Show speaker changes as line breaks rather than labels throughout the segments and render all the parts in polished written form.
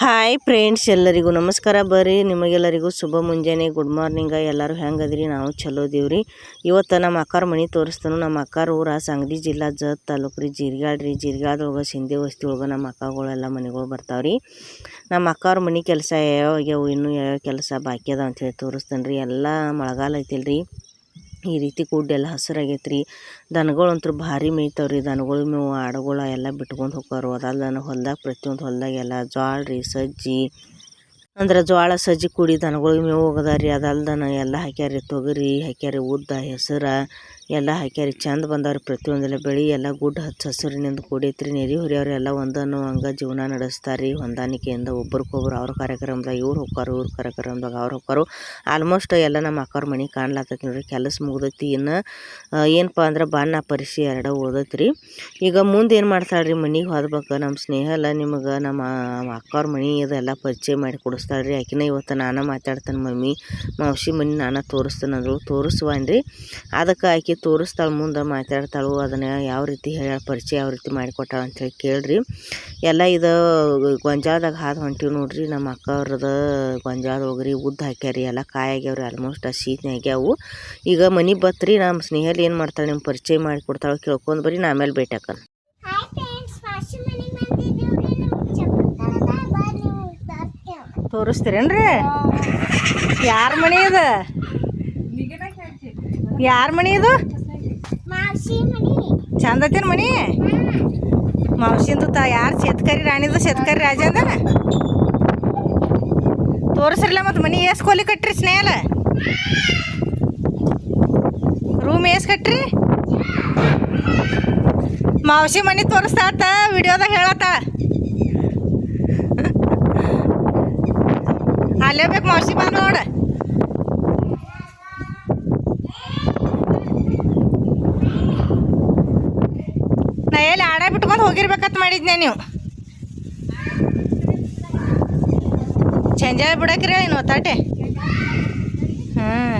Hi friends, ಎಲ್ಲರಿಗೂ ನಮಸ್ಕಾರ. ಬರ್ರಿ ನಿಮಗೆಲ್ಲರಿಗೂ ಶುಭ ಮುಂಜಾನೆ, ಗುಡ್ ಮಾರ್ನಿಂಗ. ಎಲ್ಲರೂ ಹೆಂಗದ್ರಿ? ನಾವು ಚಲೋ ಇದೀವ್ರಿ. ಇವತ್ತು ನಮ್ಮ ಅಕ್ಕಾರ ಮನೆ ತೋರಿಸ್ತಾನು. ನಮ್ಮ ಅಕ್ಕಾರ ಊರ ಸಂಗಡಿ ಜಿಲ್ಲಾ ಜತ್ ತಾಲೂಕು ರೀ, ಜೀರ್ಗಾಡ್ರಿ. ಜೀರ್ಗಾದೊಳಗೆ ಸಿಂಧೆ ವಸ್ತಿ ಒಳಗೆ ನಮ್ಮ ಅಕ್ಕಗಳೆಲ್ಲ ಮನೆಗಳು ಬರ್ತಾವ್ರಿ. ನಮ್ಮ ಅಕ್ಕವ್ರ ಮನೆ ಕೆಲಸ ಯಾವ್ಯಾವ ಇನ್ನೂ ಯಾವ್ಯಾವ ಕೆಲಸ ಬಾಕಿ ಅದ ಅಂಥೇಳಿ ತೋರಿಸ್ತೇನೆ ರೀ. ಎಲ್ಲ ಮಳೆಗಾಲ ಐತಿಲ್ರಿ, ಈ ರೀತಿ ಗುಡ್ಡೆಲ್ಲ ಹಸಿರಾಗೈತ್ರಿ. ದನಗಳಂತೂ ಭಾರಿ ಮೇಯ್ತಾವ್ರಿ. ದನಗಳು ಮೇವು ಆಡುಗಳ ಎಲ್ಲ ಬಿಟ್ಕೊಂಡು ಹೋಗ್ತಾರೋ. ಅದಲ್ದನ ಹೊಲ್ದಾಗ ಪ್ರತಿಯೊಂದು ಹೊಲ್ದಾಗೆಲ್ಲ ಜ್ವಾಳ ರೀ, ಸಜ್ಜಿ ಅಂದ್ರೆ ಜೋಳ ಸಜ್ಜಿ ಕುಡಿ ದನಗಳಿಗೆ ಮೇವು ಹೋಗದಾರಿ. ಅದಲ್ದನ ಎಲ್ಲ ಹಾಕ್ಯಾರಿ, ತೊಗರಿ ಹಾಕ್ಯಾರಿ, ಉದ್ದ ಹೆಸರು ಎಲ್ಲ ಹಾಕ್ಯಾರಿ. ಚಂದ ಬಂದವ್ರಿ ಪ್ರತಿಯೊಂದೆಲ್ಲ ಬೆಳೆ ಎಲ್ಲ ಗುಡ್ಡ ಹಚ್ಚ ಹಸಿರಿನಿಂದ ಕೂಡೈತ್ರಿ. ನೆರೆ ಹೊರಿಯವ್ರೆಲ್ಲ ಒಂದನ್ನು ಹಂಗೆ ಜೀವನ ನಡೆಸ್ತಾರೆ ಹೊಂದಾಣಿಕೆಯಿಂದ. ಒಬ್ರಿಗೊಬ್ರು ಅವ್ರ ಕಾರ್ಯಕ್ರಮದಾಗ ಇವ್ರು ಹೋಗ್ತಾರೋ, ಇವ್ರ ಕಾರ್ಯಕ್ರಮದಾಗ ಅವ್ರು ಹೋಗ್ತಾರೋ. ಆಲ್ಮೋಸ್ಟ್ ಎಲ್ಲ ನಮ್ಮ ಅಕ್ಕವ್ರ ಮನೆ ಕಾಣ್ಲತ್ತೈತಿ ನೋಡ್ರಿ. ಕೆಲಸ ಮುಗ್ದೈತಿ. ಇನ್ನು ಏನಪ್ಪ ಅಂದ್ರೆ ಬಣ್ಣ ಪರಿಸಿ ಎರಡು ಉಳ್ದೈತ್ರಿ. ಈಗ ಮುಂದೆ ಏನು ಮಾಡ್ತಾಳ್ರಿ, ಮನೆಗೆ ಹೋದ್ಬೇಕು. ನಮ್ಮ ಸ್ನೇಹ ಎಲ್ಲ ನಿಮಗೆ ನಮ್ಮ ಅಕ್ಕವ್ರ ಮನೆ ಇದೆಲ್ಲ ಪರಿಚಯ ಮಾಡಿ ಕೊಡಿಸ್ತಾಳ್ರಿ. ಆಕಿನ ಇವತ್ತು ನಾನು ಮಾತಾಡ್ತೇನೆ. ಮಮ್ಮಿ ಮೌಸಿ ಮನೆ ನಾನು ತೋರಿಸ್ತೇನೆ ಅಂದಳು. ತೋರಿಸುವನ್ರಿ. ಅದಕ್ಕೆ ಆಕೆ ತೋರಿಸ್ತಾಳೆ, ಮುಂದೆ ಮಾತಾಡ್ತಾಳು. ಅದನ್ನು ಯಾವ ರೀತಿ ಹೇಳ ಪರಿಚಯ ಯಾವ ರೀತಿ ಮಾಡಿಕೊಟ್ಟಾಳ ಅಂಥೇಳಿ ಕೇಳ್ರಿ. ಎಲ್ಲ ಇದು ಗೊಂಜಾಳದಾಗ ಹಾದು ಹೊಂಟಿವಿ ನೋಡ್ರಿ. ನಮ್ಮ ಅಕ್ಕವ್ರದ್ದು ಗೊಂಜಾಳದೊಳಗ್ರಿ ಉದ್ದು ಹಾಕ್ಯಾರಿ. ಎಲ್ಲ ಕಾಯಿ ಆಗ್ಯಾವ್ರಿ. ಆಲ್ಮೋಸ್ಟ್ ಶೀತನೇ ಆಗ್ಯಾವು. ಈಗ ಮನೆ ಬತ್ರಿ. ನಮ್ಮ ಸ್ನೇಹಲ್ಲಿ ಏನು ಮಾಡ್ತಾಳೆ, ನಿಮ್ಮ ಪರಿಚಯ ಮಾಡಿ ಕೊಡ್ತಾಳೆ. ಕೇಳ್ಕೊಂಡು ಬರೀ ನಾ ಆಮೇಲೆ ಭೇಟಿ ಹಾಕೋಣ. ತೋರಿಸ್ತೀರೇನ್ರಿ? ಯಾರ ಮನೆ ಇದು? ಯಾರ ಮನೆ ಇದು? ಚಂದ ಐತೇನು ಮನೆ? ಮಾವಸಿಂದು ಯಾರು ಶೇತ್ಕರಿ ರಾಣಿದು ಶೇತ್ಕರಿ ರಾಜ ಅಂದನ? ತೋರಿಸ್ರಲ್ಲ. ಮತ್ತು ಮನೆ ಎಷ್ಟು ಕೋಲಿ ಕಟ್ರಿ ಸ್ನೇಹಲ? ರೂಮ್ ಎಷ್ಟು ಕಟ್ರಿ? ಮಾವಸಿ ಮನೆ ತೋರಿಸ್ತಾತ ವಿಡಿಯೋದಾಗ ಹೇಳತ್ತ. ಅಲ್ಲೇ ಬೇಕು ಮಾವಸಿ ಬಾ ನೋಡ. ನಾ ಎಲ್ಲಿ ಆಡ ಬಿಟ್ಕೊಂಡು ಹೋಗಿರ್ಬೇಕಂತ ಮಾಡಿದ್ನೆ. ನೀವು ಚಂಜಾಳ ಬಿಡಕ್ರಿ ಏನು ತಾಟೆ? ಹಾಂ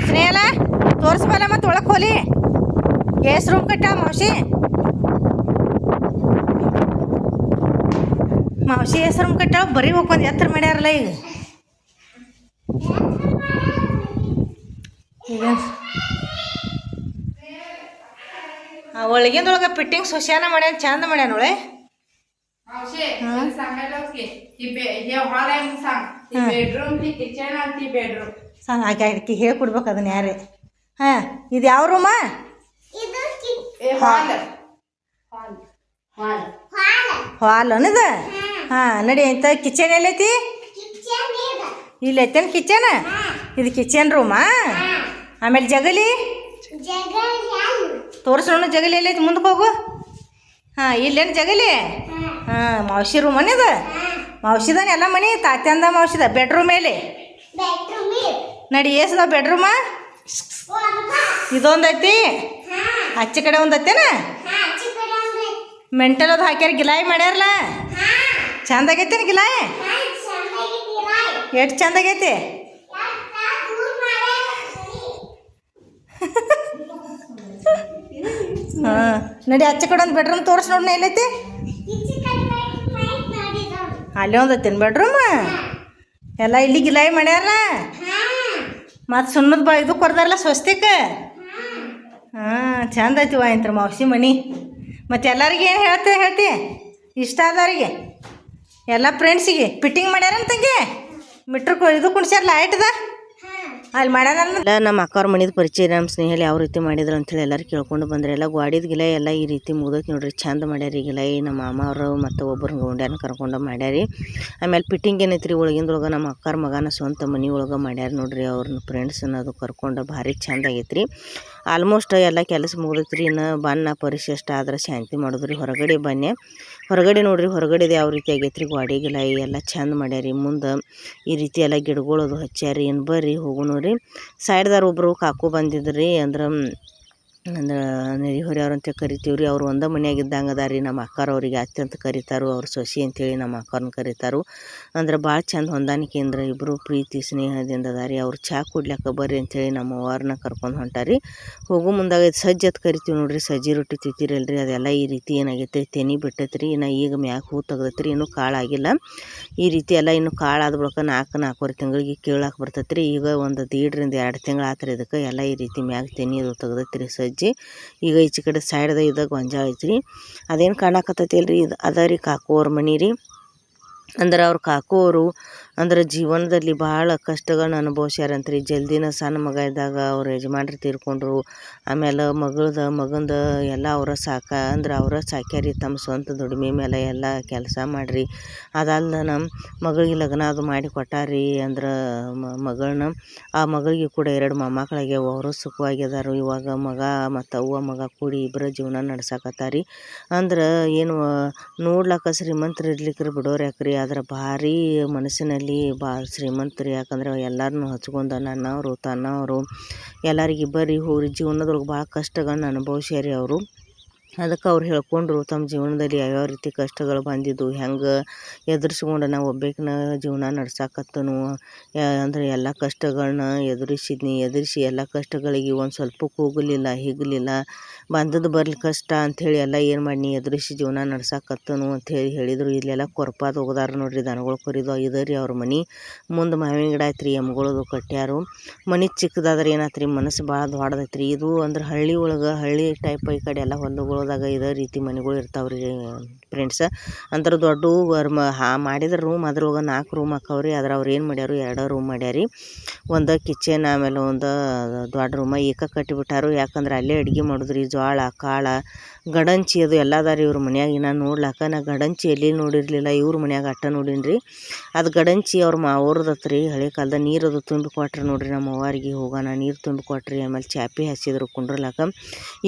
ಸ್ನೇಹಲ ತೋರಿಸ್ಬಲ್ಲ. ಮತ್ತು ಒಳಗೆ ಹೋಲಿ. ಎಷ್ಟು ರೂಮ್ ಕಟ್ಟ ಮಾವಸಿ? ಮಾವಸಿ ಎಷ್ಟು ರೂಮ್ ಕಟ್ಟಾಳ? ಬರೀ ಹೋಗ್ಕೊಂಡು ಎತ್ತರ ಮಾಡ್ಯಾರಲ್ಲ ಈಗ. ಈಗ ಒಳಗಿಂದೊಳಗೆ ಫಿಟ್ಟಿಂಗ್ ಸುಶಾನ ಮಾಡ್ಯಾನ, ಚಂದ ಮಾಡ್ಯಾನ ಒಳೆ. ಸಂಗ ಆಕೆ ಹೇಳ್ಕೊಡ್ಬೇಕು ಅದನ್ನ ಯಾರೇ. ಹಾಂ, ಇದು ಯಾವ ರೂಮ? ಹಾಲ್ ಅನ್ನದ. ಹಾಂ ನಡಿ. ಇಂಥ ಕಿಚನ್ ಎಲ್ಲೈತಿ? ಇಲ್ಲಿ ಐತೇನು ಕಿಚನ್? ಇದು ಕಿಚನ್ ರೂಮಾ? ಆಮೇಲೆ ಜಗಲಿ ತೋರಿಸೋಣ. ಜಗಲಿ ಎಲ್ಲೈತಿ? ಮುಂದಕ್ಕೆ ಹೋಗು. ಹಾಂ ಇಲ್ಲೇನು ಜಗಲಿ? ಹಾಂ ಮಾವಸಿ ರೂಮ್ ಅನ್ನದ. ಮಾವಸಿದಾನೆ ಎಲ್ಲ ಮನೆ ತಾತ್ಯಂದ ಮಾವಸಿದ ಬೆಡ್ರೂಮ್ ಮೇಲೆ ನಡಿ. ಎಸ್ದ ಬೆಡ್ರೂಮ? ಇದೊಂದೈತಿ, ಆಚೆ ಕಡೆ ಒಂದೈತೇನ? ಮೆಂಟಲ್ ಅದು ಹಾಕ್ಯಾರ, ಗಿಲಾಯಿ ಮಾಡ್ಯಾರಲ್ಲ. ಚಂದ ಆಗೈತೇನು ಗಿಲಾಯಿ? ಎಷ್ಟು ಚಂದ ಆಗೈತಿ? ಹಾಂ ನಡಿ. ಆಚೆ ಕಡೆ ಒಂದು ಬೆಡ್ರೂಮ್ ತೋರಿಸ್ ನೋಡ್ನ. ಎಲ್ಲೈತಿ? ಅಲ್ಲೇ ಒಂದೈತೇನು ಬೆಡ್ರೂಮ್? ಎಲ್ಲ ಇಲ್ಲಿ ಗಿಲಾಯಿ ಮಾಡ್ಯಾರ. ಮತ್ತು ಸುಣ್ಣದ ಇದು ಕೊಡ್ದಾರಲ್ಲ ಸ್ವಸ್ತಿಕ್ಕೆ. ಹಾಂ ಚಂದ ಐತಿ ವಾಯಂತ್ರ ಮಾವಸಿ ಮನೆ. ಮತ್ತು ಎಲ್ಲರಿಗೆ ಏನು ಹೇಳ್ತಿ? ಇಷ್ಟ ಆದವ್ರಿಗೆ ಎಲ್ಲ ಫ್ರೆಂಡ್ಸಿಗೆ ಫಿಟ್ಟಿಂಗ್ ಮಾಡ್ಯಾರಂತಂಗೆ. ಮೀಟ್ರ್ ಇದು ಕುಣ್ಸ್ಯಾರ ಲೈಟ್ದ ಅಲ್ಲಿ ಮಾಡ್ಯಾರ. ನಮ್ಮ ಅಕ್ಕವ್ರ ಮನೆದು ಪರಿಚಯ ನಮ್ಮ ಸ್ನೇಹಲ್ಲಿ ಯಾವ ರೀತಿ ಮಾಡಿದ್ರು ಅಂಥೇಳಿ ಎಲ್ಲರೂ ಕೇಳ್ಕೊಂಡು ಬಂದ್ರೆ. ಎಲ್ಲ ಗಾಡಿದ ಗಿಲ ಎಲ್ಲ ಈ ರೀತಿ ಮುಗ್ದೈತಿ ನೋಡ್ರಿ. ಚಂದ ಮಾಡ್ಯಾರಿ ಗಿಲಾಯಿ. ನಮ್ಮ ಮಾಮ ಅವರು ಮತ್ತು ಒಬ್ಬರು ಗೌಂಡ್ಯಾನ ಕರ್ಕೊಂಡು ಮಾಡ್ಯಾರಿ. ಆಮೇಲೆ ಫಿಟ್ಟಿಂಗ್ ಏನೈತ್ರಿ ಒಳಗಿಂದೊಳಗೆ ನಮ್ಮ ಅಕ್ಕರ ಮಗನ ಸ್ವಂತ ಮನೆ ಒಳಗೆ ಮಾಡ್ಯಾರ ನೋಡ್ರಿ. ಅವ್ರನ್ನ ಫ್ರೆಂಡ್ಸ್ ಅನ್ನೋದು ಕರ್ಕೊಂಡು ಭಾರಿ ಚಂದ ಆಗೈತ್ರಿ. ಆಲ್ಮೋಸ್ಟ್ ಎಲ್ಲ ಕೆಲಸ ಮುಗ್ದೈತ್ರಿ. ಇನ್ನು ಬಣ್ಣ ಪರಿಶಿಷ್ಟ ಆದ್ರೆ ಶಾಂತಿ ಮಾಡಿದ್ರಿ. ಹೊರಗಡೆ ಬನ್ನಿ, ಹೊರಗಡೆ ನೋಡ್ರಿ. ಹೊರಗಡೆದು ಯಾವ ರೀತಿ ಆಗೈತ್ರಿ ಗಾಡಿ ಗಿಲಾಯಿ ಎಲ್ಲ ಚಂದ ಮಾಡ್ಯಾರಿ. ಮುಂದೆ ಈ ರೀತಿ ಎಲ್ಲ ಗಿಡಗಳದು ಹಚ್ಚಾರಿ. ಏನು ಬರ್ರಿ ಹೋಗು ನೋಡ್ರಿ. ಸೈಡ್ದಾರ ಒಬ್ಬರು ಕಾಕು ಬಂದಿದ್ರಿ. ಅಂದ್ರೆ ಅಂದ್ರೆ ನೆರಿಹೊರ್ಯಾವ್ರು ಅಂತ ಕರಿತೀವಿ ರೀ. ಅವ್ರು ಒಂದೇ ಮನ್ಯಾಗ ಇದ್ದಂಗೆ ಅದ ರೀ. ನಮ್ಮ ಅಕ್ಕಾರವ್ರಿಗೆ ಅತ್ತೆ ಅಂತ ಕರೀತಾರೋ, ಅವ್ರ ಸೊಸೆ ಅಂತೇಳಿ ನಮ್ಮ ಅಕ್ಕಾರನ್ನ ಕರೀತಾರೋ. ಅಂದ್ರೆ ಭಾಳ ಚಂದ ಹೊಂದಾಣಿಕೆಯಿಂದ ಇಬ್ಬರು ಪ್ರೀತಿ ಸ್ನೇಹದಿಂದ ಅದ ರೀ. ಅವ್ರು ಚಹಾ ಕುಡ್ಲಿಕ್ಕೆ ಬರ್ರಿ ಅಂತೇಳಿ ನಮ್ಮ ಅವ್ವಾರನ್ನ ಕರ್ಕೊಂಡು ಹೊಂಟಾರಿ. ಹೋಗೋ ಮುಂದಾಗ ಇದು ಸಜ್ಜಿ ಅಂತ ಕರಿತೀವಿ ನೋಡ್ರಿ. ಸಜ್ಜಿ ರೊಟ್ಟಿ ತಿಂತೀರಲ್ರಿ, ಅದೆಲ್ಲ ಈ ರೀತಿ ಏನಾಗೈತೆ ತೆನಿ ಬಿಟ್ಟೈತೆ ರೀ. ಇನ್ನು ಈಗ ಮ್ಯಾಗ ಹೂ ತೆಗ್ದೈತೆ ರೀ, ಇನ್ನೂ ಕಾಳಾಗಿಲ್ಲ. ಈ ರೀತಿ ಎಲ್ಲ ಇನ್ನು ಕಾಳಾದ ಬಳಿಕ 4-4.5 ತಿಂಗಳಿಗೆ ಕೀಳಾಕೆ ಬರ್ತೈತೆ ರೀ. ಈಗ ಒಂದು 1.5-2 ತಿಂಗಳು ಆತ್ರಿ. ಇದಕ್ಕೆ ಎಲ್ಲ ಈ ರೀತಿ ಮ್ಯಾಗ ತೆನಿ ಅದು ತೆಗ್ದೈತೆ ರೀ ಸಜ್ಜಿ. ಈಗ ಈಚೆ ಕಡೆ ಸೈಡ್ದಾಗ ಇದ್ದಾಗ ಗೊಂಜಾಳ ಐತ್ರಿ. ಅದೇನು ಕಾಣಕತ್ತೈತಿ ಅಲ್ರಿ, ಇದು ಅದ ರೀ ಕಾಕು ಅವ್ರ ಮನೆ ರೀ. ಅಂದ್ರೆ ಅವ್ರ ಕಾಕು ಅವರು ಅಂದ್ರೆ ಜೀವನದಲ್ಲಿ ಭಾಳ ಕಷ್ಟಗಳನ್ನ ಅನುಭವಿಸ್ಯಾರಂತ್ರಿ. ಜಲ್ದಿನ ಸಣ್ಣ ಮಗ ಇದ್ದಾಗ ಅವ್ರ ಯಜಮಾನ್ರು ತೀರ್ಕೊಂಡ್ರು. ಆಮೇಲೆ ಮಗಂದ ಎಲ್ಲ ಅವರ ಅಂದ್ರೆ ಅವರ ಸಾಕ್ಯಾರಿ. ತಮ್ಮ ಸ್ವಂತ ದುಡಿಮೆ ಮೇಲೆ ಎಲ್ಲ ಕೆಲಸ ಮಾಡಿರಿ. ಅದಲ್ದ ನಮ್ಮ ಮಗಳಿಗೆ ಲಗ್ನ ಅದು ಮಾಡಿ ಕೊಟ್ಟಾರಿ. ಅಂದ್ರೆ ಮಗಳನ್ನ ಆ ಮಗಳಿಗೆ ಕೂಡ 2 ಮೊಮ್ಮಕ್ಕಳಾಗ್ಯಾವ. ಅವರು ಸುಖವಾಗಿದಾರು. ಇವಾಗ ಮಗ ಮತ್ತು ಅವ್ವ ಮಗ ಕೂಡಿ ಇಬ್ಬರ ಜೀವನ ನಡ್ಸಕತ್ತಾರಿ. ಅಂದ್ರೆ ಏನು ನೋಡ್ಲಕ್ಕ ಶ್ರೀಮಂತರು ಇರ್ಲಿಕ್ಕೆ ಬಿಡೋರು ಯಾಕ್ರಿ, ಆದ್ರೆ ಭಾರಿ ಮನಸ್ಸಿನಲ್ಲಿ ಭಾಳ ಶ್ರೀಮಂತರು. ಯಾಕಂದ್ರೆ ಎಲ್ಲರನ್ನೂ ಹಚ್ಕೊಂಡ ನನ್ನವರು ತನ್ನವರು ಎಲ್ಲರಿಗೆ ಬರ್ರಿ ಹೋಗ್ರಿ. ಜೀವನದೊಳಗೆ ಭಾಳ ಕಷ್ಟಗಳನ್ನ ಅನುಭವಿಸ್ಯಾರಿ ಅವರು. ಅದಕ್ಕೆ ಅವ್ರು ಹೇಳ್ಕೊಂಡ್ರು ತಮ್ಮ ಜೀವನದಲ್ಲಿ ಯಾವ್ಯಾವ ರೀತಿ ಕಷ್ಟಗಳು ಬಂದಿದ್ದು, ಹೆಂಗೆ ಎದುರಿಸ್ಕೊಂಡು ನಾವು ಒಬ್ಬೇಕಿನ ಜೀವನ ನಡ್ಸಾಕತ್ತನು. ಅಂದರೆ ಎಲ್ಲ ಕಷ್ಟಗಳನ್ನ ಎದುರಿಸಿ ಎಲ್ಲ ಕಷ್ಟಗಳಿಗೆ ಒಂದು ಸ್ವಲ್ಪ ಕೂಗಲಿಲ್ಲ, ಹಿಗಲಿಲ್ಲ. ಬಂದದ್ದು ಬರ್ಲಿ ಕಷ್ಟ ಅಂಥೇಳಿ ಎಲ್ಲ ಏನು ಮಾಡಿ ಎದುರಿಸಿ ಜೀವನ ನಡ್ಸಾಕತ್ತನು ಅಂಥೇಳಿ ಹೇಳಿದರು. ಇಲ್ಲೆಲ್ಲ ಕೊರ್ಪಾದ ಹೋಗದಾರ ನೋಡ್ರಿ. ದನಗಳು ಕರಿದು ಇದೆ ರೀ ಅವ್ರ ಮನೆ ಮುಂದೆ. ಮಾವಿನ ಗಿಡ ಐತ್ರಿ, ಎಮ್ಗಳದು ಕಟ್ಟ್ಯಾರು. ಮನೆ ಚಿಕ್ಕದಾದ್ರೆ ಏನಾತ್ರಿ, ಮನಸ್ಸು ಭಾಳ ದೊಡ್ಡದೈತ್ರಿ. ಇದು ಅಂದ್ರೆ ಹಳ್ಳಿ ಒಳಗೆ ಹಳ್ಳಿ ಟೈಪ್ ಈ ಕಡೆ ಎಲ್ಲ ಹೊಲಗಳದಾಗ ಇದೇ ರೀತಿ ಮನೆಗಳು ಇರ್ತಾವ್ರಿ ಫ್ರೆಂಡ್ಸ್. ಅಂದ್ರೆ ದೊಡ್ಡವು ಮಾಡಿದ್ರೆ ರೂಮ್ ಅದ್ರೊಳಗೆ 4 ರೂಮ್ ಹಾಕವ್ರಿ. ಆದ್ರೆ ಅವ್ರು ಏನು ಮಾಡ್ಯಾರು, 2 ರೂಮ್ ಮಾಡ್ಯಾರಿ. ಒಂದು ಕಿಚನ್, ಆಮೇಲೆ ಒಂದು ದೊಡ್ಡ ರೂಮ ಏಕ ಕಟ್ಟಿಬಿಟ್ಟಾರು. ಯಾಕಂದ್ರೆ ಅಲ್ಲೇ ಅಡುಗೆ ಮಾಡಿದ್ರಿ. ಜೋಳ ಕಾಳ ಗಡಂಚಿ ಅದು ಎಲ್ಲ ಅದ ರೀ ಇವ್ರ ಮನ್ಯಾಗ. ನಾನು ನೋಡ್ಲಾಕ ನಾ ಗಡಂಚಿ ಎಲ್ಲಿ ನೋಡಿರಲಿಲ್ಲ, ಇವ್ರ ಮನ್ಯಾಗ ಅಟ್ಟ ನೋಡೀನಿ. ಅದು ಗಡಂಚಿ ಅವ್ರ ಮಾವ್ರದತ್ರಿ. ಹಳೆ ಕಾಲದ ನೀರದು ತುಂಬಿ ಕೊಟ್ರಿ ನೋಡ್ರಿ. ನಮ್ಮ ಅವ್ವಾರಿಗೆ ಹೋಗೋಣ ನೀರು ತುಂಬಿ ಕೊಟ್ರಿ. ಆಮೇಲೆ ಚಾಪೆ ಹಚ್ಚಿದ್ರು ಕುಂಡ್ರಲಾಕ.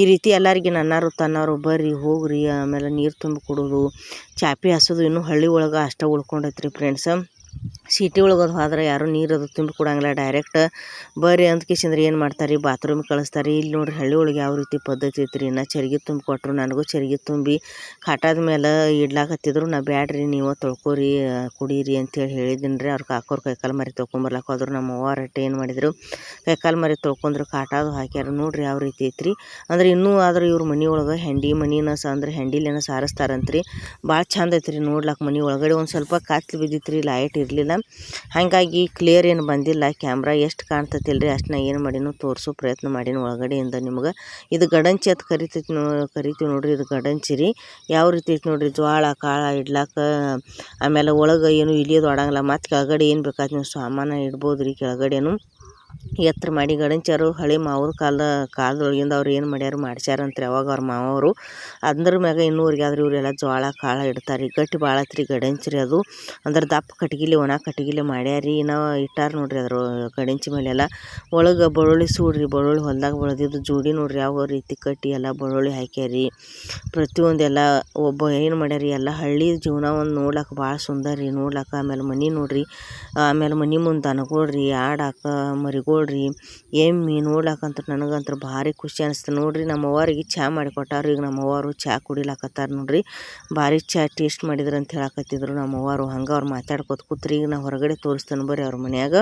ಈ ರೀತಿ ಎಲ್ಲರಿಗೆ ನನ್ನವರು ತನ್ನವರು ಬರ್ರಿ ಹೋಗ್ರಿ. ಆಮೇಲೆ ನೀರು ತುಂಬಿ ಕೊಡೋದು, ಚಾಪೆ ಹಸೋದು ಇನ್ನೂ ಹಳ್ಳಿ ಒಳಗೆ ಅಷ್ಟ ಉಳ್ಕೊಂಡೈತ್ರಿ ಫ್ರೆಂಡ್ಸ್. ಸಿಟಿ ಒಳಗೆ ಹೋದ್ರೆ ಯಾರೂ ನೀರು ಅದು ತುಂಬಿ ಕೊಡಂಗಿಲ್ಲ. ಡೈರೆಕ್ಟ್ ಬರ್ರಿ ಅಂದ್ಕೇಸಂದ್ರೆ ಏನು ಮಾಡ್ತಾರೆ, ಬಾತ್ರೂಮಿಗೆ ಕಳಿಸ್ತಾರೆ. ಇಲ್ಲಿ ನೋಡ್ರಿ ಹಳ್ಳಿ ಒಳಗೆ ಯಾವ ರೀತಿ ಪದ್ಧತಿ ಐತ್ರಿ. ಇನ್ನು ಚರ್ಗಿ ತುಂಬಿ ಕೊಟ್ಟರು. ನನಗೂ ಚರ್ಗಿ ತುಂಬಿ ಕಾಟಾದ ಮೇಲೆ ಇಡ್ಲಾಕತ್ತಿದ್ರು. ನಾ ಬ್ಯಾಡ್ರಿ ನೀವು ತೊಳ್ಕೊರಿ ಕುಡೀರಿ ಅಂತೇಳಿ ಹೇಳಿದ್ದೀನಿ ರೀ. ಅವ್ರ ಕಾಕೋರು ಕೈಕಾಲು ಮರಿ ತೊಳ್ಕೊಂಬರ್ಲಾಕ ಹೋದ್ರು. ನಮ್ಮ ಅವ್ವ ರಟ್ಟೆ ಏನು ಮಾಡಿದರು, ಕೈಕಾಲು ಮರಿ ತೊಳ್ಕೊಂಡ್ರು, ಕಾಟಾದು ಹಾಕ್ಯಾರ. ನೋಡ್ರಿ ಯಾವ ರೀತಿ ಐತ್ರಿ. ಅಂದ್ರೆ ಇನ್ನೂ ಆದ್ರೆ ಇವ್ರ ಮನೆ ಒಳಗೆ ಹೆಂಡಿ ಮನಿನ ಅಂದ್ರೆ ಹೆಂಡಿಲೇನ ಸಾರಿಸ್ತಾರಂತ್ರಿ. ಭಾಳ ಚಂದ ಐತ್ರಿ ನೋಡ್ಲಾಕ. ಮನೆ ಒಳಗಡೆ ಒಂದು ಸ್ವಲ್ಪ ಕಾತ್ಲು ಬಿದ್ದಿತ್ರಿ, ಲೈಟ್ ಇರಲಿಲ್ಲ. ಹಾಗಾಗಿ ಕ್ಲಿಯರ್ ಏನು ಬಂದಿಲ್ಲ. ಕ್ಯಾಮ್ರಾ ಎಷ್ಟು ಕಾಣ್ತತಿಲ್ರಿ ಅಷ್ಟು ನಾ ಏನು ಮಾಡೀನಿ ತೋರಿಸೋ ಪ್ರಯತ್ನ ಮಾಡೀನಿ ಒಳಗಡೆಯಿಂದ ನಿಮ್ಗೆ. ಇದು ಗಡಂಚಿ ಅಂತ ಕರಿತೀವಿ ನೋಡ್ರಿ. ಇದು ಗಡಂಚಿ ರೀ. ಯಾವ ರೀತಿ ಐತೆ ನೋಡ್ರಿ, ಜ್ವಾಳ ಕಾಳ ಇಡ್ಲಾಕ. ಆಮೇಲೆ ಒಳಗೆ ಏನು ಇಳಿಯೋದು ಆಡಂಗಿಲ್ಲ. ಮತ್ತು ಕೆಳಗಡೆ ಏನು ಬೇಕಾದ್ರೆ ನೀವು ಸಾಮಾನು ಇಡ್ಬೋದು ರೀ. ಕೆಳಗಡೆನು ಎತ್ತರ ಮಾಡಿ ಗಡಂಚಾರು ಹಳೆ ಮಾವ್ರ ಕಾಲದೊಳಗಿಂದ ಅವ್ರು ಏನು ಮಾಡ್ಯಾರು ಮಾಡ್ಸ್ಯಾರಂತ್ರಿ ಅವಾಗ ಅವ್ರ ಮಾವರು. ಅದ್ರ ಮ್ಯಾಗ ಇನ್ನೂರಿಗೆ ಆದ್ರೆ ಇವರೆಲ್ಲ ಜೋಳ ಕಾಳ ಇಡ್ತಾರೆ. ಗಟ್ಟಿ ಭಾಳ ಐತ್ರಿ ಗಡಂಚಿ ರೀ ಅದು. ಅಂದ್ರೆ ದಪ್ಪ ಕಟ್ಗಿಲಿ ಒಣ ಕಟ್ಗಿಲಿ ಮಾಡ್ಯಾರಿ. ನಾವು ಇಟ್ಟಾರ ನೋಡ್ರಿ ಅದ್ರ ಗಡಂಚಿ ಮೇಲೆಲ್ಲ. ಒಳಗೆ ಬೆಳ್ಳುಳ್ಳಿ ಸೂಡ್ರಿ, ಬೆಳ್ಳುಳ್ಳಿ ಹೊಲ್ದಾಗ ಬೆಳೆದಿದ್ದು ಜೋಡಿ ನೋಡ್ರಿ ಯಾವ ರೀತಿ ಕಟ್ಟಿ ಎಲ್ಲ ಬೆಳ್ಳುಳ್ಳಿ ಹಾಕ್ಯಾರಿ. ಪ್ರತಿಯೊಂದು ಎಲ್ಲ ಒಬ್ಬ ಏನು ಮಾಡ್ಯಾರಿ, ಎಲ್ಲ ಹಳ್ಳಿ ಜೀವನ ಒಂದು ನೋಡ್ಲಾಕ ಭಾಳ ಸುಂದರ ರೀ ನೋಡ್ಲಾಕ. ಆಮೇಲೆ ಮನೆ ನೋಡ್ರಿ, ಆಮೇಲೆ ಮನೆ ಮುಂದೆ ದನಗಳ್ರಿ, ಆಡಾಕ ಮರಿಗಳ್ರಿ, ಎಮ್ಮೆ ನೋಡ್ಲಾಕಂತ ನನಗಂತೂ ಭಾರಿ ಖುಷಿ ಅನಿಸ್ತು ನೋಡ್ರಿ. ನಮ್ಮ ಅವ್ವಾರಿಗೆ ಚಹಾ ಮಾಡಿಕೊಟ್ಟಾರು. ಈಗ ನಮ್ಮ ಅವ್ವಾರು ಚಹಾ ಕುಡಿಲಾಕತ್ತಾರ ನೋಡ್ರಿ. ಭಾರಿ ಚಹಾ ಟೇಸ್ಟ್ ಮಾಡಿದ್ರು ಅಂತ ಹೇಳಕತ್ತಿದ್ರು ನಮ್ಮ ಅವ್ವಾರು. ಹಂಗೆ ಅವ್ರು ಮಾತಾಡ್ಕೊತ ಕೂತ್ರಿ. ಈಗ ನಾ ಹೊರಗಡೆ ತೋರಿಸ್ತೇನೆ ಬರ್ರಿ ಅವ್ರ ಮನ್ಯಾಗ.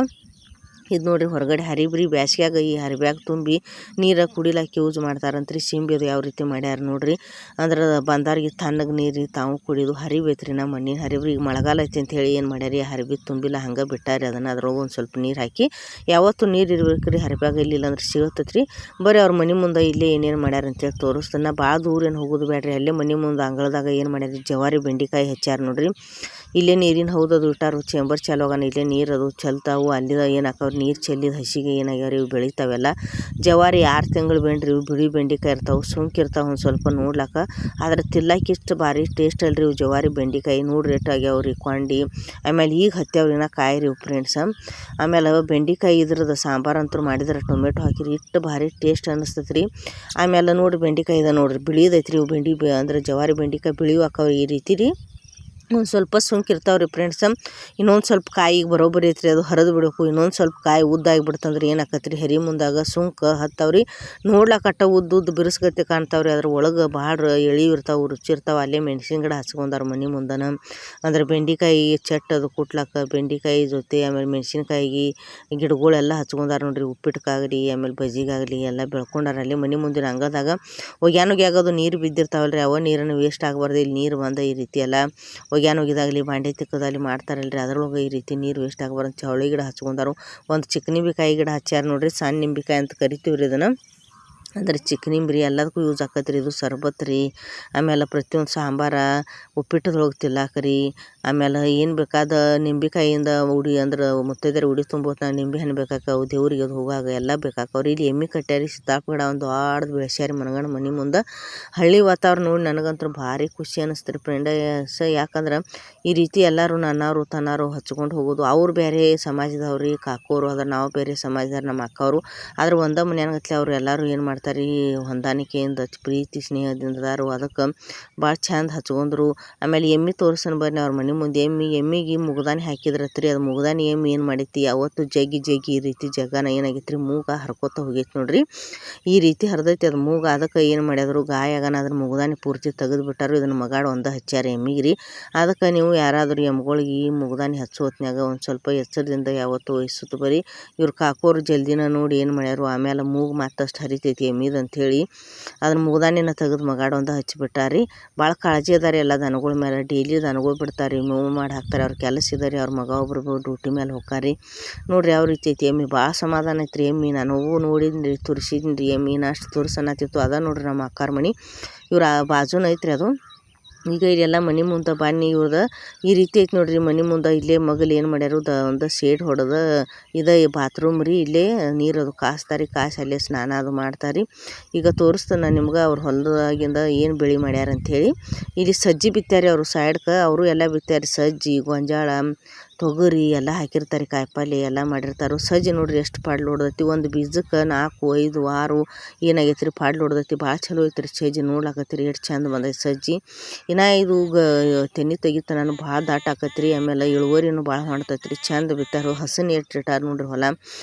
ಇದು ನೋಡ್ರಿ ಹೊರಗಡೆ ಹರಿಬ್ರಿ ಬ್ಯಾಸ್ಗ್ಯಾಗ ಈ ಹರಿಬ್ಯಾಗ ತುಂಬಿ ನೀರು ಕುಡಿಲಾಕ ಯೂಸ್ ಮಾಡ್ತಾರಂತ್ರಿ. ಸಿಂಬಿ ಅದು ಯಾವ ರೀತಿ ಮಾಡ್ಯಾರ ನೋಡ್ರಿ. ಅಂದ್ರೆ ಬಂದಾರಿಗೆ ತಣ್ಣಗೆ ನೀರು ತಾವು ಕುಡಿಯೋದು ಹರಿಬೇತ್ರಿ. ನಮ್ಮ ಮಣ್ಣಿನ ಹರಿಬ್ರಿ. ಈಗ ಮಳೆಗಾಲ ಐತಿ ಅಂತ ಹೇಳಿ ಏನು ಮಾಡ್ಯಾರಿ, ಹರಿಬಿ ತುಂಬಿಲ್ಲ ಹಂಗೆ ಬಿಟ್ಟಾರಿ. ಅದನ್ನು ಅದ್ರೊಳಗೆ ಒಂದು ಸ್ವಲ್ಪ ನೀರು ಹಾಕಿ, ಯಾವತ್ತೂ ನೀರು ಇರ್ಬೇಕು ರೀ ಹರಿಬ್ಯಾಗ, ಇಲ್ಲಿಲ್ಲ ಅಂದ್ರೆ ಸಿಗತ್ತೈತ್ರಿ. ಬರೀ ಅವ್ರ ಮನೆ ಮುಂದೆ ಇಲ್ಲೇ ಏನೇನು ಮಾಡ್ಯಾರ ಅಂತೇಳಿ ತೋರಿಸ್ತಾನೆ. ಭಾಳ ದೂರ ಏನು ಹೋಗೋದು ಬೇಡ್ರಿ. ಅಲ್ಲೇ ಮನೆ ಮುಂದೆ ಅಂಗಳದಾಗ ಏನು ಮಾಡ್ಯಾರಿ, ಜವಾರಿ ಬೆಂಡೆಕಾಯಿ ಹೆಚ್ಚಾರ ನೋಡ್ರಿ. ಇಲ್ಲೇ ನೀರಿನ ಹೌದದು ಇಟ್ಟಾರು. ಚೇಂಬರ್ ಚಾಲು ಆಗೋಣ ಇಲ್ಲೇ ನೀರು ಅದು ಚೆಲ್ತಾವು. ಅಲ್ಲಿದ ಏನು ಹಾಕವ್ರಿ, ನೀರು ಚೆಲ್ಲಿದ ಹಸಿಗೆ ಏನಾಗ್ಯಾವ ಇವು ಬೆಳಿತಾವೆಲ್ಲ. ಜವಾರಿ 6 ತಿಂಗಳು ಬೆಂಡ್ರಿ ಇವು. ಬಿಳಿ ಬೆಂಡೆಕಾಯಿ ಇರ್ತಾವೆ, ಸುಂಕಿರ್ತಾವೆ ಒಂದು ಸ್ವಲ್ಪ ನೋಡ್ಲಾಕ. ಆದ್ರೆ ತಿನ್ಲಾಕ ಇಷ್ಟು ಭಾರಿ ಟೇಸ್ಟ್ ಅಲ್ರಿ ಇವು ಜವಾರಿ ಬೆಂಡೆಕಾಯಿ. ನೋಡ್ರಿ ಎಷ್ಟು ಆಗ್ಯಾವ್ರಿ ಕೊಂಡಿ. ಆಮೇಲೆ ಈಗ ಹತ್ಯಾವ್ರಿ ಇನ್ನ ಕಾಯಿ ರೀ ಫ್ರೆಂಡ್ಸ್. ಆಮೇಲೆ ಬೆಂಡೆಕಾಯಿ ಇದ್ರದ್ದು ಸಾಂಬಾರು ಅಂತೂ ಮಾಡಿದ್ರೆ ಟೊಮೆಟೊ ಹಾಕಿರಿ ಇಷ್ಟು ಭಾರಿ ಟೇಸ್ಟ್ ಅನ್ನಿಸ್ತೈತೆ ರೀ. ಆಮೇಲೆ ನೋಡ್ರಿ ಬೆಂಡೆಕಾಯಿ ಇದೆ ನೋಡ್ರಿ, ಬಿಳಿದೈತ್ರಿ ಇವು ಅಂದ್ರೆ ಜವಾರಿ ಬೆಂಡೆಕಾಯಿ ಬಿಳಿವು ಹಾಕವು ಈ ರೀತಿ ರೀ. ಒಂದು ಸ್ವಲ್ಪ ಸುಂಕಿರ್ತಾವೆ ರೀ ಫ್ರೆಂಡ್ಸ. ಇನ್ನೊಂದು ಸ್ವಲ್ಪ ಕಾಯಿಗೆ ಬರೋಬ್ಬರಿ ಐತ್ರಿ, ಅದು ಹರಿದು ಬಿಡಬೇಕು. ಇನ್ನೊಂದು ಸ್ವಲ್ಪ ಕಾಯಿ ಉದ್ದಾಗಿಬಿಡ್ತಂದ್ರೆ ಏನಾಕತ್ರಿ ಹರಿ ಮುಂದಾಗ ಸುಂಕ ಹತ್ತಾವ್ರಿ. ನೋಡ್ಲಾಕಟ್ಟ ಉದ್ದು ಬಿರುಸ್ಗತ್ತೆ ಕಾಣ್ತಾವ್ರಿ, ಅದ್ರ ಒಳಗೆ ಭಾಳ ಎಳಿವು ಇರ್ತಾವೆ, ರುಚಿ ಇರ್ತಾವೆ. ಅಲ್ಲೇ ಮೆಣಸಿನ ಗಿಡ ಹಚ್ಕೊಂಡಾರ ಮನೆ ಮುಂದನ. ಅಂದ್ರೆ ಬೆಂಡೆಕಾಯಿ ಚಟ್ ಅದು ಕುಟ್ಲಾಕ ಬೆಂಡೆಕಾಯಿ ಜೊತೆ ಆಮೇಲೆ ಮೆಣಸಿನ್ಕಾಯಿಗೆ ಗಿಡಗಳೆಲ್ಲ ಹಚ್ಕೊಂಡಾರ ನೋಡ್ರಿ. ಉಪ್ಪಿಟ್ಟಕ್ಕಾಗಲಿ ಆಮೇಲೆ ಬಜಿಗಾಗಲಿ ಎಲ್ಲ ಬೆಳ್ಕೊಂಡಾರ ಅಲ್ಲಿ ಮನೆ ಮುಂದಿನ ಅಂಗದಾಗ. ಒಗ್ಯಾನೋಗ್ಯಾಗೋದು ನೀರು ಬಿದ್ದಿರ್ತಾವಲ್ರಿ, ಅವ ನೀರನ್ನು ವೇಸ್ಟ್ ಆಗಬಾರ್ದು. ಇಲ್ಲಿ ನೀರು ಬಂದ ಈ ರೀತಿ ಎಲ್ಲ ಒಗ್ಯಾನೋಗಿದಾಗಲಿ ಬಾಂಡೆ ತಿಕ್ಕೋದಾಗಲಿ ಮಾಡ್ತಾರಲ್ರಿ, ಅದ್ರೊಳಗೆ ಈ ರೀತಿ ನೀರು ವೇಸ್ಟ್ ಆಗಬಾರ್ದು. ಚವಳಿ ಗಿಡ ಹಚ್ಕೊಂಡಾರು. ಒಂದು ಚಿಕ್ಕನಿಂಬಿಕಾಯಿ ಗಿಡ ಹಚ್ಚಾರ ನೋಡ್ರಿ, ಸಣ್ಣ ನಿಂಬಿಕಾಯಿ ಅಂತ ಕರಿತೀವಿ ರೀ ಇದನ್ನು. ಅಂದ್ರೆ ಚಿಕ್ಕನಿಂಬ್ರಿ ಎಲ್ಲದಕ್ಕೂ ಯೂಸ್ ಆಕತ್ರಿ. ಇದು ಸರ್ಬತ್ ರೀ, ಆಮೇಲೆ ಪ್ರತಿಯೊಂದು ಸಾಂಬಾರ ಉಪ್ಪಿಟ್ಟದೊಳಗೆ ತಿಲ್ಲಾಕ್ರಿ. ಆಮೇಲೆ ಏನು ಬೇಕಾದ ನಿಂಬಿಕಾಯಿಂದ ಉಡಿ ಅಂದ್ರೆ ಮುತ್ತೈದೆಯರು ಉಡಿ ತುಂಬೋತ್ನಾಗ ನಿಂಬೆ ಹಣ್ಣು ಬೇಕಾಕವು, ದೇವ್ರಿಗೆ ಅದು ಹೋಗಾಗ ಎಲ್ಲ ಬೇಕಾಕವ್ರಿ. ಇಲ್ಲಿ ಎಮ್ಮೆ ಕಟ್ಟ್ಯಾರಿ, ಸೀತಾಫಲ ಗಿಡ ಒಂದು ದೊಡ್ಡದು ಬೆಳೆಸ್ಯಾರಿ ಮನಗಂಡು ಮನೆ ಮುಂದೆ. ಹಳ್ಳಿ ವಾತಾವರಣ ನೋಡಿ ನನಗಂತೂ ಭಾರಿ ಖುಷಿ ಅನ್ನಿಸ್ತು ಫ್ರೆಂಡ. ಯಾಕಂದ್ರೆ ಈ ರೀತಿ ಎಲ್ಲರೂ ನನ್ನವರು ತನ್ನವರು ಹಚ್ಕೊಂಡು ಹೋಗೋದು. ಅವ್ರು ಬೇರೆ ಸಮಾಜದವ್ರಿ ಕಾಕೋರು ಅದ, ನಾವು ಬೇರೆ ಸಮಾಜದವ್ರು ನಮ್ಮ ಅಕ್ಕವರು. ಆದ್ರೆ ಒಂದೇ ಮನೆಯಾಗತ್ಲೆ ಅವ್ರು ಎಲ್ಲರೂ ಏನು ಮಾಡ್ತಾರೆ ಹೊಂದಾಣಿಕೆಯಿಂದ ಪ್ರೀತಿ ಸ್ನೇಹದಿಂದಾರು. ಅದಕ್ಕೆ ಭಾಳ ಚಂದ ಹಚ್ಕೊಂಡ್ರು. ಆಮೇಲೆ ಎಮ್ಮೆ ತೋರ್ಸನ್ ಬರ್ರಿ ಅವ್ರ ಮನೆ ಮುಂದೆ. ಎಮ್ಮಿಗೆ ಮುಗ್ದಾನಿ ಹಾಕಿದ್ರತ್ರಿ. ಅದು ಮುಗ್ದಾನಿ ಎಮ್ಮೆ ಏನು ಮಾಡೈತಿ ಯಾವತ್ತು ಜಗ್ಗಿ ಈ ರೀತಿ ಜಗನ ಏನಾಗೈತಿ ರೀ, ಮೂಗ ಹರ್ಕೋತ ಹೋಗೈತಿ ನೋಡ್ರಿ. ಈ ರೀತಿ ಹರಿದೈತಿ ಅದು ಮೂಗ. ಅದಕ್ಕೆ ಏನು ಮಾಡ್ಯಾದ್ರು ಗಾಯ ಆಗನ ಅದ್ರ ಮುಗ್ದಾನಿ ಪೂರ್ತಿ ತೆಗೆದು ಬಿಟ್ಟಾರು. ಇದನ್ನು ಮಗಾಡ ಒಂದ ಹಚ್ಚಾರ ಎಮ್ಮಿಗೆ ರೀ. ಅದಕ್ಕೆ ನೀವು ಯಾರಾದರೂ ಎಮ್ಗಳಿಗೆ ಈ ಮುಗ್ದಾನಿ ಹಚ್ಚೋ ಹೊತ್ನ್ಯಾಗ ಒಂದು ಸ್ವಲ್ಪ ಎಚ್ಚರದಿಂದ ಯಾವತ್ತು ವಹಿಸುತ್ತ ಬರೀ. ಇವ್ರು ಕಾಕೋರು ಜಲ್ದಿನ ನೋಡಿ ಏನು ಮಾಡ್ಯಾರು, ಆಮೇಲೆ ಮೂಗು ಮತ್ತಷ್ಟು ಹರಿತೈತಿ ಎಮ್ಮಿದು ಅಂಥೇಳಿ ಅದನ್ನ ಮುಗ್ದಾನಿನ ತೆಗೆದು ಮಗಾಡ ಒಂದ ಹಚ್ಚಿಬಿಟ್ಟಾರಿ. ಭಾಳ ಕಾಳಜಿ ಅದಾರಿ ಎಲ್ಲ ದನಗಳ ಮೇಲೆ. ಡೈಲಿ ದನಗಳು ಬಿಡ್ತಾರೆ, ಮೇವು ಮಾಡಿ ಹಾಕ್ತಾರೆ. ಅವ್ರ ಕೆಲಸ ಇದಾರೆ. ಅವ್ರ ಮಗ ಒಬ್ರು ಡ್ಯೂಟಿ ಮೇಲೆ ಹೋಗ್ತಾರಿ ನೋಡ್ರಿ. ಯಾವ ರೀತಿ ಐತಿ ಎಮ್ಮಿ. ಭಾಳ ಸಮಾಧಾನ ಐತ್ರಿ ಎಮ್ಮಿ. ನನಗೂ ನೋಡಿದ್ರಿ ತುರ್ಸಿದ್ರಿ ಎಮ್ಮಿ ಅಷ್ಟು ತುರ್ಸನ್ನತ್ತಿತ್ತು. ಅದ ನೋಡ್ರಿ ನಮ್ಮ ಅಕ್ಕಾರ ಮನೆ. ಇವ್ರ ಬಾಜುನ ಐತ್ರಿ ಅದು. ಈಗ ಇಲ್ಲೆಲ್ಲ ಮನೆ ಮುಂದೆ ಬನ್ನಿ ಇವ್ರದ ಈ ರೀತಿ ಐತಿ ನೋಡ್ರಿ ಮನೆ ಮುಂದೆ. ಇಲ್ಲೇ ಮಗಲು ಏನು ಮಾಡ್ಯಾರು ಒಂದು ಶೇಡ್ ಹೊಡೆದ ಇದು ಬಾತ್ರೂಮ್ ರೀ. ಇಲ್ಲೇ ನೀರು ಅದು ಕಾಸ್ತಾರಿ, ಕಾಸಿ ಅಲ್ಲೇ ಸ್ನಾನ ಅದು ಮಾಡ್ತಾರೆ. ಈಗ ತೋರಿಸ್ತಾನೆ ನಿಮ್ಗೆ ಅವ್ರ ಹೊಲದಾಗಿಂದ ಏನು ಬೆಳೆ ಮಾಡ್ಯಾರ ಅಂಥೇಳಿ. ಇಲ್ಲಿ ಸಜ್ಜಿ ಬಿತ್ತಾರೆ ಅವರು ಸೈಡ್ಗೆ. ಅವರು ಎಲ್ಲ ಬಿತ್ತಾರೆ ಸಜ್ಜಿ, ಗೊಂಜಾಳ, ತೊಗರಿ ಎಲ್ಲ ಹಾಕಿರ್ತಾರೆ. ಕಾಯಿಪಲ್ಲೆ ಎಲ್ಲ ಮಾಡಿರ್ತಾರೆ. ಸಜ್ಜಿ ನೋಡ್ರಿ ಎಷ್ಟು ಪಾಡ್ಲು ಹೊಡ್ದೈತಿ. ಒಂದು ಬೀಜಕ್ಕೆ 4, 5, 6 ಏನಾಗೈತಿ ರೀ ಪಾಡ್ಲು ಹೊಡ್ದೈತಿ. ಭಾಳ ಚಲೋ ಐತಿ ರೀ ಸಜ್ಜಿ. ನೋಡ್ಲಾಕತ್ತೀರಿ ಎಷ್ಟು ಚಂದ ಬಂದೈತಿ ಸಜ್ಜಿ. ಇನ್ನು ಇದು ತೆನಿ ತೆಗಿತ ನಾನು ಭಾಳ ದಾಟ ಆಕತ್ರಿ. ಆಮೇಲೆ ಇಳುವರಿನೂ ಭಾಳ ಮಾಡ್ತೈತಿ ರೀ. ಚಂದ ಬಿತ್ತಾರು. ಹಸನ್ ಇಟ್ಟಾರ ನೋಡ್ರಿ ಹೊಲ.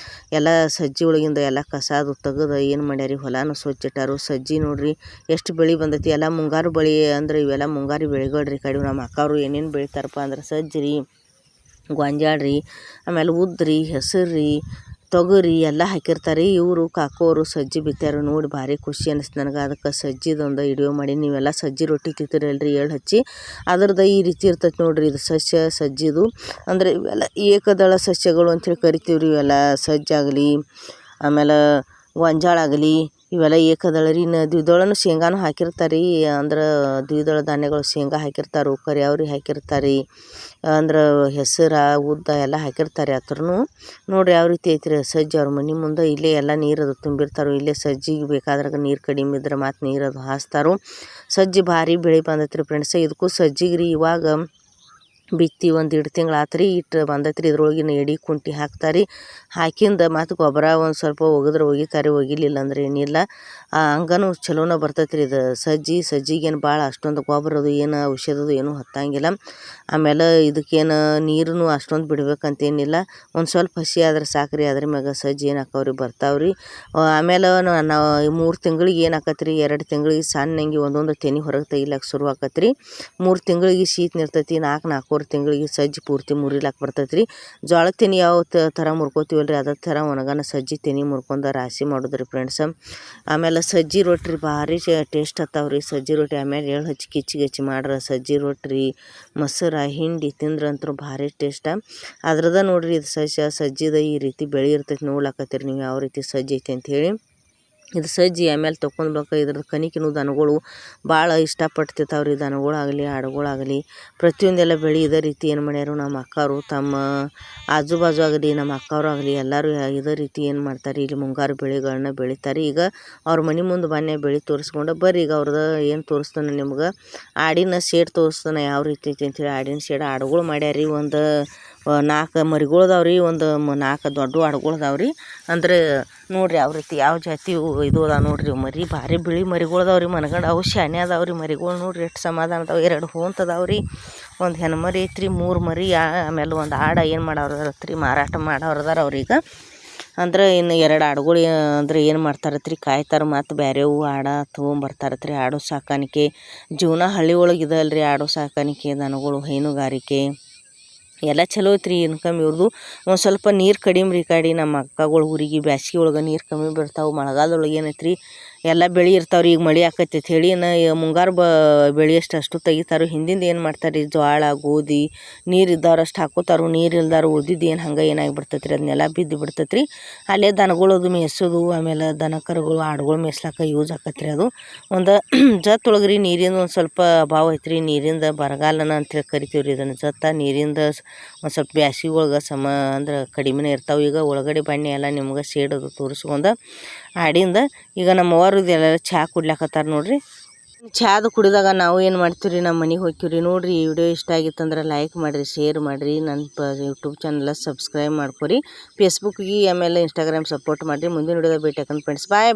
ಎಲ್ಲ ಸಜ್ಜಿ ಒಳಗಿಂದ ಎಲ್ಲ ಕಸ ಅದು ತೆಗೆದು ಏನು ಮಾಡ್ಯಾರಿ ಹೊಲನೂ ಸ್ವಚ್ಛ ಇಟ್ಟಾರು. ಸಜ್ಜಿ ನೋಡ್ರಿ ಎಷ್ಟು ಬೆಳೆ ಬಂದೈತಿ. ಎಲ್ಲ ಮುಂಗಾರು ಬೆಳೆ ಅಂದ್ರೆ ಇವೆಲ್ಲ ಮುಂಗಾರು ಬೆಳೆಗಳ್ರಿ. ಕಡಿಮೆ ನಮ್ಮ ಅಕ್ಕವರು ಏನೇನು ಬೆಳಿತಾರಪ್ಪ ಅಂದ್ರೆ ಸಜ್ಜಿ ರೀ, ಗೊಂಜಾಳ ರೀ, ಆಮೇಲೆ ಉದ್ರಿ, ಹೆಸರು ರೀ, ತೊಗರಿ ಎಲ್ಲ ಹಾಕಿರ್ತಾರೆ. ಇವರು ಕಾಕೋರು ಸಜ್ಜಿ ಬಿತ್ತಾರು. ನೋಡಿ ಭಾರಿ ಖುಷಿ ಅನ್ನಿಸ್ತು ನನಗೆ. ಅದಕ್ಕೆ ಸಜ್ಜಿದೊಂದು ವಿಡಿಯೋ ಮಾಡಿ. ನೀವೆಲ್ಲ ಸಜ್ಜಿ ರೊಟ್ಟಿ ತಿಂತೀರಲ್ರಿ ಎಳ್ಳು ಹಚ್ಚಿ, ಅದ್ರದ್ದು ಈ ರೀತಿ ಇರ್ತೈತೆ ನೋಡ್ರಿ. ಇದು ಸಜ್ಜಿದು ಅಂದರೆ ಇವೆಲ್ಲ ಏಕದಳ ಸಸ್ಯಗಳು ಅಂಥೇಳಿ ಕರಿತೀವಿ ರೀ. ಇವೆಲ್ಲ ಸಜ್ಜಾಗಲಿ ಆಮೇಲೆ ಗೊಂಜಾಳ ಆಗಲಿ ಇವೆಲ್ಲ ಏಕದಳ ರೀ. ದ್ವಿದಳನು ಶೇಂಗಾನು ಹಾಕಿರ್ತಾರೆ. ಅಂದ್ರೆ ದ್ವಿದಳ ಧಾನ್ಯಗಳು ಶೇಂಗಾ ಹಾಕಿರ್ತಾರೆ, ಕರಿಯಾವ್ರಿ ಹಾಕಿರ್ತಾರೆ, ಅಂದ್ರೆ ಹೆಸರು ಉದ್ದ ಎಲ್ಲ ಹಾಕಿರ್ತಾರೆ. ಅದ್ರೂ ನೋಡ್ರಿ ಯಾವ ರೀತಿ ಐತ್ರಿ ಸಜ್ಜಿ ಅವ್ರ ಮನೆ ಮುಂದೆ. ಇಲ್ಲೇ ಎಲ್ಲ ನೀರದು ತುಂಬಿರ್ತಾರೋ. ಇಲ್ಲೇ ಸಜ್ಜಿಗೆ ಬೇಕಾದ್ರಾಗ ನೀರು ಕಡಿಮೆ ಇದ್ರೆ ಮತ್ತು ನೀರದು ಹಾಸ್ತಾರೋ. ಸಜ್ಜಿ ಭಾರಿ ಬೆಳೆ ಬಂದೈತ್ರಿ ಫ್ರೆಂಡ್ಸ್. ಇದಕ್ಕೂ ಸಜ್ಜಿಗೆ ರೀ ಇವಾಗ ಬಿತ್ತಿ 1-2 ತಿಂಗಳು ಆತ್ರಿ. ಇಟ್ಟು ಬಂದೈತ್ರಿ. ಇದ್ರೊಳಗಿನ ಎಡೆ ಕುಂಟಿ ಹಾಕ್ತಾರೆ. ಹಾಕಿಂದ ಮತ್ತು ಗೊಬ್ಬರ ಒಂದು ಸ್ವಲ್ಪ ಒಗೆದ್ರೆ ಒಗಿತಾರೆ, ಒಗಿಲಿಲ್ಲ ಅಂದ್ರೆ ಏನಿಲ್ಲ. ಹಂಗನೂ ಚಲೋನ ಬರ್ತೈತ್ರಿ ಇದು ಸಜ್ಜಿಗೇನು ಭಾಳ ಅಷ್ಟೊಂದು ಗೊಬ್ಬರದು ಏನು ಔಷಧದು ಏನೂ ಹತ್ತಂಗಿಲ್ಲ. ಆಮೇಲೆ ಇದಕ್ಕೇನು ನೀರನ್ನು ಅಷ್ಟೊಂದು ಬಿಡ್ಬೇಕಂತೇನಿಲ್ಲ. ಒಂದು ಸ್ವಲ್ಪ ಹಸಿ ಆದ್ರೆ ಸಾಕ್ರಿ. ಅದ್ರ ಮ್ಯಾಗ ಸಜ್ಜಿ ಏನು ಹಾಕವ್ರಿ ಬರ್ತಾವ್ರಿ. ಆಮೇಲೆ ನಾವು 3 ತಿಂಗಳಿಗೆ ಏನು ಆಕತ್ರಿ, 2 ತಿಂಗಳಿಗೆ ಸಣ್ಣಂಗೆ ಒಂದೊಂದು ತೆನಿ ಹೊರಗೆ ತೆಗಿಲಾಕ ಶುರು ಆಕತ್ರಿ. 3 ತಿಂಗಳಿಗೆ ಶೀತ ನಿರ್ತೈತಿ. 4-4 ತಿಂಗಳಿಗೆ ಸಜ್ಜಿ ಪೂರ್ತಿ ಮುರಿಲಾಕ ಬರ್ತೈತ್ರಿ. ಜೋಳದ ತೆನಿ ಯಾವ ಥರ ಮುರ್ಕೋತೀವಲ್ರಿ ಅದೇ ಥರ ಒಣಗನ ಸಜ್ಜಿ ತೆನಿ ಮುರ್ಕೊಂಡು ರಾಶಿ ಮಾಡೋದ್ರಿ ಫ್ರೆಂಡ್ಸ್. ಆಮೇಲೆ ಸಜ್ಜಿ ರೊಟ್ಟಿ ಭಾರಿ ಟೇಸ್ಟ್ ಹತ್ತಾವ್ರಿ ಸಜ್ಜಿ ರೊಟ್ಟಿ. ಆಮೇಲೆ ಎಳ್ಳು ಹಚ್ಚಿ ಕಿಚ್ಚಿ ಮಾಡ್ರೆ ಸಜ್ಜಿ ರೊಟ್ಟಿ, ಮೊಸರು, ಹಿಂಡಿ ತಿಂದ್ರಂತೂ ಭಾರಿ ಟೇಸ್ಟ. ಅದ್ರದ ನೋಡ್ರಿ ಇದು ಸಜ್ಜಿದ ಈ ರೀತಿ ಬೆಳೆ ಇರ್ತೈತಿ. ನೋಡ್ಲಾಕತ್ತೀರಿ ನೀವು ಯಾವ ರೀತಿ ಸಜ್ಜಿ ಐತಿ ಅಂಥೇಳಿ. ಇದು ಸಜ್ಜಿ ಆಮೇಲೆ ತೊಗೊಂಡ್ಬೇಕು. ಇದ್ರದ್ದು ಕಣಿಕಿನೂ ದನಗಳು ಭಾಳ ಇಷ್ಟಪಟ್ಟು ತಿಂತಾವ್ರಿ. ದನಗಳಾಗಲಿ ಆಡುಗಳಾಗಲಿ ಪ್ರತಿಯೊಂದೆಲ್ಲ ಬೆಳೆ ಇದೇ ರೀತಿ ಏನು ಮಾಡ್ಯಾರು ನಮ್ಮ ಅಕ್ಕವರು ತಮ್ಮ ಆಜು ಬಾಜು ಆಗಲಿ ನಮ್ಮ ಅಕ್ಕವರು ಆಗಲಿ ಎಲ್ಲರೂ ಇದೇ ರೀತಿ ಏನು ಮಾಡ್ತಾರೆ, ಇಲ್ಲಿ ಮುಂಗಾರು ಬೆಳೆಗಳನ್ನ ಬೆಳಿತಾರೆ. ಈಗ ಅವ್ರ ಮನೆ ಮುಂದೆ ಬನ್ನಿ ಬೆಳೆ ತೋರಿಸ್ಕೊಂಡು ಬರ್ರಿ. ಈಗ ಅವ್ರದ್ದು ಏನು ತೋರಿಸ್ತಾನೆ ನಿಮ್ಗೆ, ಆಡಿನ ಶೇಡ್ ತೋರಿಸ್ತಾನೆ ಯಾವ ರೀತಿ ಐತಿ ಅಂಥೇಳಿ. ಆಡಿನ ಶೇಡ್ ಆಡುಗಳು ಮಾಡ್ಯಾರಿ. ಒಂದು 4 ಮರಿಗಳದಾವ್ರಿ, ಒಂದು 4 ದೊಡ್ಡ ಆಡುಗಳದಾವ್ರಿ. ಅಂದ್ರೆ ನೋಡ್ರಿ ಯಾವ ರೀತಿ ಯಾವ ಜಾತಿ ಇದು ಅದಾವ ನೋಡ್ರಿ. ಮರಿ ಭಾರಿ ಬಿಳಿ ಮರಿಗಳದಾವ್ರಿ ಮನಗಂಡು. ಅವು ಶಾನೆ ಅದಾವ್ರಿ ಮರಿಗಳು. ನೋಡ್ರಿ ಎಷ್ಟು ಸಮಾಧಾನ ಅದಾವ. 2 ಹೋಂತ ಅದಾವ್ರಿ. ಒಂದು ಹೆಣ್ಮರಿ ಐತ್ರಿ, 3 ಮರಿ, ಆಮೇಲೆ ಒಂದು ಆಡ ಏನು ಮಾಡೋರತ್ರಿ, ಮಾರಾಟ ಮಾಡೋರದಾರ ಅವ್ರೀಗ. ಅಂದ್ರೆ ಇನ್ನು 2 ಆಡುಗಳು ಅಂದ್ರೆ ಏನು ಮಾಡ್ತಾರತ್ರಿ, ಕಾಯ್ತಾರೆ. ಮತ್ತು ಬೇರೆವು ಆಡ ತೊಗೊಂಬರ್ತಾರತ್ರಿ. ಆಡು ಸಾಕಾಣಿಕೆ ಜೀವನ ಹಳ್ಳಿ ಒಳಗೆ ಇದೆ ಅಲ್ರಿ. ಆಡು ಸಾಕಾಣಿಕೆ, ದನಗಳು, ಹೈನುಗಾರಿಕೆ ಎಲ್ಲ ಚಲೋ ಐತ್ರಿ. ಇನ್ಕಮ್ ಇವ್ರದ್ದು. ಒಂದು ಸ್ವಲ್ಪ ನೀರು ಕಡಿಮೆ ರೀ ಕಡೆ ನಮ್ಮ ಅಕ್ಕಗಳ ಊರಿಗೆ. ಬ್ಯಾಸ್ಗೆ ಒಳಗೆ ನೀರು ಕಮ್ಮಿ ಬಿಡ್ತಾವೆ. ಮಳೆಗಾಲದೊಳಗೆ ಏನೈತ್ರಿ ಎಲ್ಲ ಬೆಳೆ ಇರ್ತಾವ್ರಿ. ಈಗ ಮಳೆ ಆಕೈತಿ ಹೇಳಿ ಮುಂಗಾರು ಬೆಳೆಯಷ್ಟು ತೆಗಿತಾರೋ. ಹಿಂದಿಂದ ಏನು ಮಾಡ್ತಾರೆ, ಜೋಳ, ಗೋಧಿ ನೀರು ಇದ್ದವ್ರಷ್ಟು ಹಾಕೋತಾರೋ, ನೀರು ಇಲ್ದಾರು ಉಳ್ದಿದ್ದು ಏನು ಹಂಗೆ ಏನಾಗಿಬಿಡ್ತೈತ್ರಿ, ಅದನ್ನೆಲ್ಲ ಬಿದ್ದು ಬಿಡ್ತೈತ್ರಿ. ಅಲ್ಲೇ ದನಗಳದು ಮೇಯ್ಸೋದು, ಆಮೇಲೆ ದನ ಕರುಗಳು ಆಡುಗಳು ಮೇಯ್ಸ್ಲಾಕ ಯೂಸ್ ಆಕತ್ರಿ. ಅದು ಒಂದು ಜತ್ತೊಳಗೆ ರೀ ನೀರಿಂದ ಒಂದು ಸ್ವಲ್ಪ ಅಭಾವ ಐತ್ರಿ. ನೀರಿಂದ ಬರಗಾಲನ ಅಂತೇಳಿ ಕರಿತೀವಿ ರೀ ಇದನ್ನು. ಜತ್ತ ನೀರಿಂದ ಒಂದು ಸ್ವಲ್ಪ ಬ್ಯಾಸ್ಗೆ ಒಳಗೆ ಅಂದ್ರೆ ಕಡಿಮೆನೇ ಇರ್ತಾವೆ. ಈಗ ಒಳಗಡೆ ಬಣ್ಣೆ ಎಲ್ಲ ನಿಮ್ಗೆ ಸೇಡೋದು ತೋರಿಸ್ಕೊಂಡು ಆಡಿಂದ ಈಗ ನಮ್ಮ ಅವ್ರದ್ದು ಎಲ್ಲರೂ ಚಹಾ ಕುಡ್ಲಾಕತ್ತಾರ ನೋಡ್ರಿ. ಚಾದು ಕುಡಿದಾಗ ನಾವು ಏನು ಮಾಡ್ತೀವಿ ರೀ, ನಮ್ಮ ಮನೆಗೆ ಹೋಗ್ತೀವಿ ನೋಡಿರಿ. ಈ ವಿಡಿಯೋ ಇಷ್ಟ ಆಗಿತ್ತಂದ್ರೆ ಲೈಕ್ ಮಾಡಿರಿ, ಶೇರ್ ಮಾಡಿರಿ. ನನ್ನ ಯೂಟ್ಯೂಬ್ ಚಾನಲ್ ಸಬ್ಸ್ಕ್ರೈಬ್ ಮಾಡ್ಕೊರಿ. ಫೇಸ್ಬುಕ್ಗೆ ಆಮೇಲೆ ಇನ್ಸ್ಟಾಗ್ರಾಮ್ ಸಪೋರ್ಟ್ ಮಾಡಿರಿ. ಮುಂದಿನ ವಿಡಿಯೋದಾಗ ಭೇಟಿ ಹಾಕೋಣ ಫ್ರೆಂಡ್ಸ್. ಬಾಯ್.